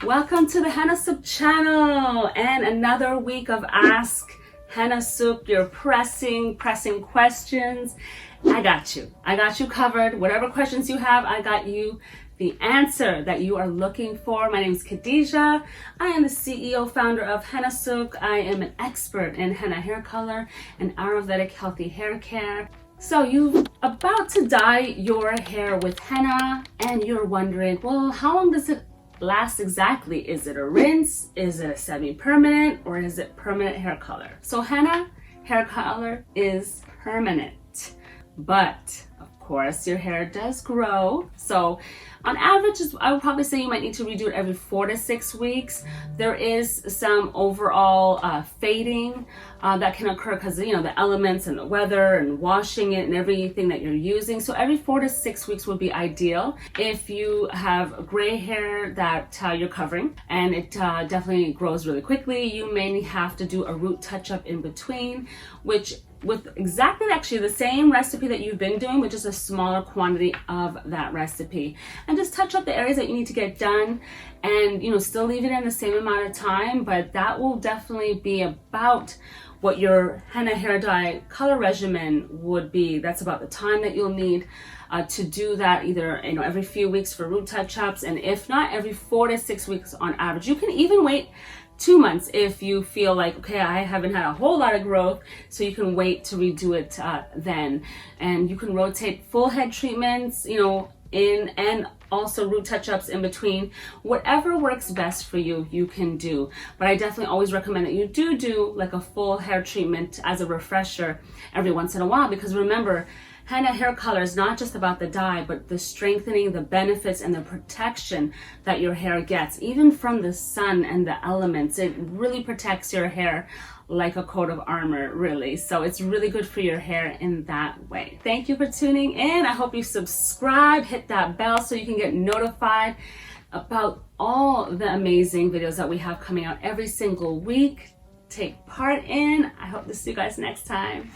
Welcome to the Hennasooq channel and another week of Ask Henna Sooq, your pressing questions. I got you covered. Whatever questions you have, I got you the answer that you are looking for. My name is Khadija. I am the CEO founder of Hennasooq. I am an expert in henna hair color and Ayurvedic healthy hair care. So you're about to dye your hair with henna and you're wondering, well, how long does it last exactly? Is it a rinse? Is it a semi-permanent? Or is it permanent hair color? So henna hair color is permanent, but of course your hair does grow. So on average, I would probably say you might need to redo it every 4 to 6 weeks. There is some overall fading that can occur because the elements and the weather and washing it and everything that you're using. So every 4 to 6 weeks would be ideal. If you have gray hair that you're covering and it definitely grows really quickly, you may have to do a root touch-up in between, which with exactly actually the same recipe that you've been doing with just a smaller quantity of that recipe, and just touch up the areas that you need to get done and still leave it in the same amount of time, but that will definitely be about what your henna hair dye color regimen would be. That's about the time that you'll need to do that, either every few weeks for root touch-ups, and if not, every 4 to 6 weeks on average. You can even wait 2 months if you feel like, okay, I haven't had a whole lot of growth, so you can wait to redo it then. And you can rotate full head treatments, in and also root touch-ups in between. Whatever works best for you, you can do. But I definitely always recommend that you do like a full hair treatment as a refresher every once in a while, because remember, henna hair color is not just about the dye, but the strengthening, the benefits, and the protection that your hair gets, even from the sun and the elements. It really protects your hair like a coat of armor, really. So it's really good for your hair in that way. Thank you for tuning in. I hope you subscribe, hit that bell so you can get notified about all the amazing videos that we have coming out every single week. Take part in. I hope to see you guys next time.